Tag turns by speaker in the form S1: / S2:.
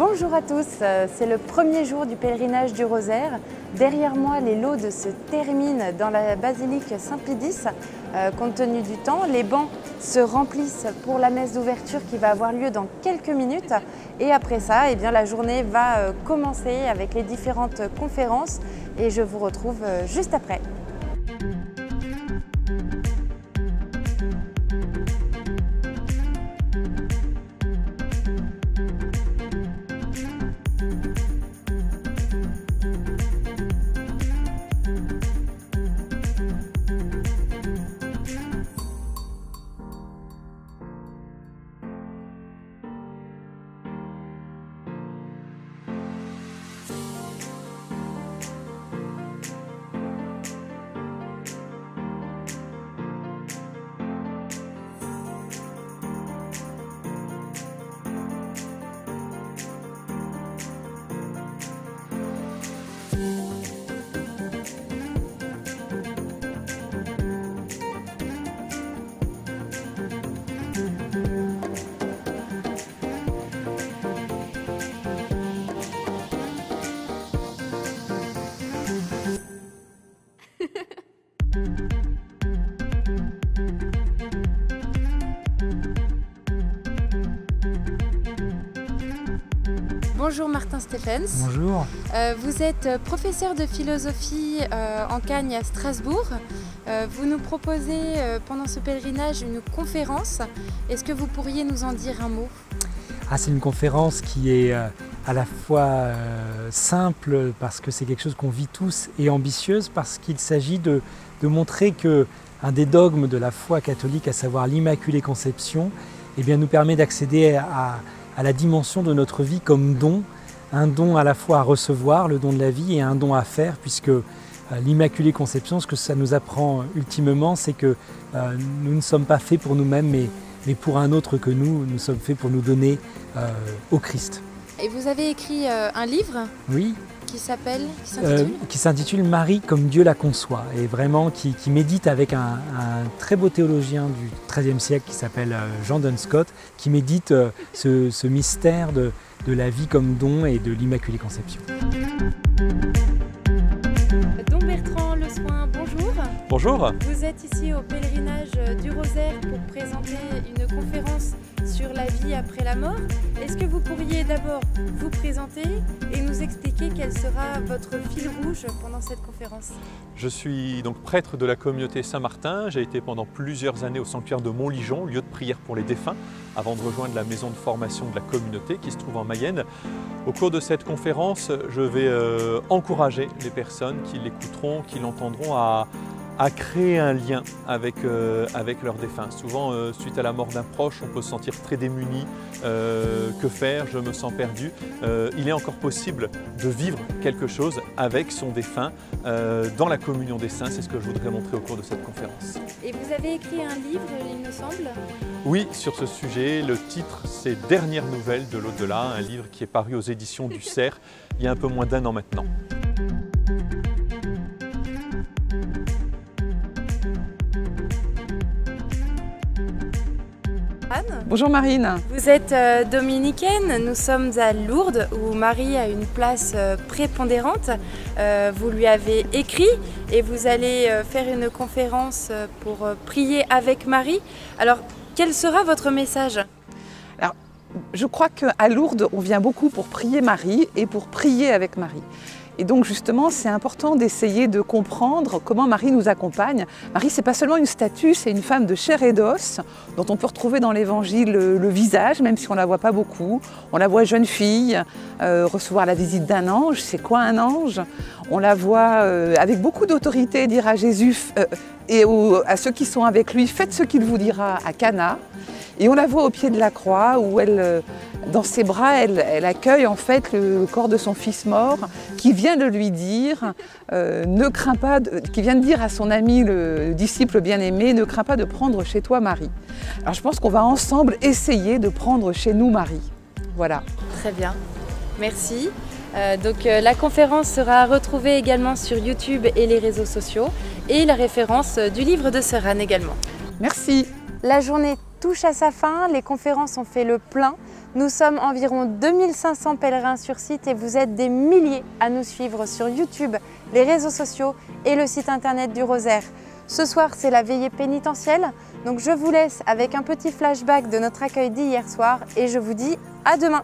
S1: Bonjour à tous, c'est le premier jour du pèlerinage du Rosaire. Derrière moi, les laudes se terminent dans la basilique Saint-Pédis. Compte tenu du temps, les bancs se remplissent pour la messe d'ouverture qui va avoir lieu dans quelques minutes. Et après ça, la journée va commencer avec les différentes conférences et je vous retrouve juste après. Bonjour Martin Stephens.
S2: Bonjour.
S1: Vous êtes professeur de philosophie en Cagne à Strasbourg. Vous nous proposez pendant ce pèlerinage une conférence. Est-ce que vous pourriez nous en dire un mot?
S2: C'est une conférence qui est à la fois simple parce que c'est quelque chose qu'on vit tous et ambitieuse parce qu'il s'agit de montrer qu'un des dogmes de la foi catholique, à savoir l'Immaculée Conception, nous permet d'accéder à la dimension de notre vie comme don, un don à la fois à recevoir, le don de la vie, et un don à faire, puisque l'Immaculée Conception, ce que ça nous apprend ultimement, c'est que nous ne sommes pas faits pour nous-mêmes, mais pour un autre que nous sommes faits pour nous donner au Christ.
S1: Et vous avez écrit un livre?
S2: Oui.
S1: Qui
S2: s'intitule Marie comme Dieu la conçoit, et vraiment qui médite avec un très beau théologien du XIIIe siècle qui s'appelle Jean Dunscott, qui médite ce mystère de la vie comme don et de l'Immaculée Conception.
S1: Don Bertrand Le Soin, bonjour.
S3: Bonjour.
S1: Vous êtes ici au pèlerinage du Rosaire pour présenter une conférence sur la vie après la mort. Est-ce que vous pourriez d'abord vous présenter et nous expliquer quel sera votre fil rouge pendant cette conférence?
S3: Je suis donc prêtre de la communauté Saint-Martin. J'ai été pendant plusieurs années au sanctuaire de Montligeon, lieu de prière pour les défunts, avant de rejoindre la maison de formation de la communauté qui se trouve en Mayenne. Au cours de cette conférence, je vais encourager les personnes qui l'écouteront, qui l'entendront à créer un lien avec leurs défunts. Souvent, suite à la mort d'un proche, on peut se sentir très démuni. Que faire? Je me sens perdu. Il est encore possible de vivre quelque chose avec son défunt dans la communion des saints. C'est ce que je voudrais montrer au cours de cette conférence.
S1: Et vous avez écrit un livre, il me semble?
S3: Oui, sur ce sujet. Le titre, c'est « Dernières nouvelles de l'au-delà », un livre qui est paru aux éditions du Cerf il y a un peu moins d'1 an maintenant.
S4: Bonjour Marine.
S1: Vous êtes dominicaine, nous sommes à Lourdes où Marie a une place prépondérante. Vous lui avez écrit et vous allez faire une conférence pour prier avec Marie. Alors, quel sera votre message?
S4: Alors, je crois qu'à Lourdes, on vient beaucoup pour prier Marie et pour prier avec Marie. Et donc justement, c'est important d'essayer de comprendre comment Marie nous accompagne. Marie, c'est pas seulement une statue, c'est une femme de chair et d'os, dont on peut retrouver dans l'Évangile le visage, même si on la voit pas beaucoup. On la voit jeune fille, recevoir la visite d'un ange. C'est quoi un ange? On la voit avec beaucoup d'autorité dire à Jésus et à ceux qui sont avec lui, faites ce qu'il vous dira à Cana. Et on la voit au pied de la croix où elle, dans ses bras, elle accueille en fait le corps de son fils mort qui vient de lui dire, ne crains pas, qui vient de dire à son ami, le disciple bien-aimé, ne crains pas de prendre chez toi Marie. Alors je pense qu'on va ensemble essayer de prendre chez nous Marie. Voilà.
S1: Très bien, merci. La conférence sera retrouvée également sur YouTube et les réseaux sociaux et la référence du livre de Sœur Anne également.
S4: Merci.
S1: La journée touche à sa fin, les conférences ont fait le plein. Nous sommes environ 2500 pèlerins sur site et vous êtes des milliers à nous suivre sur YouTube, les réseaux sociaux et le site internet du Rosaire. Ce soir, c'est la veillée pénitentielle, donc je vous laisse avec un petit flashback de notre accueil d'hier soir et je vous dis à demain.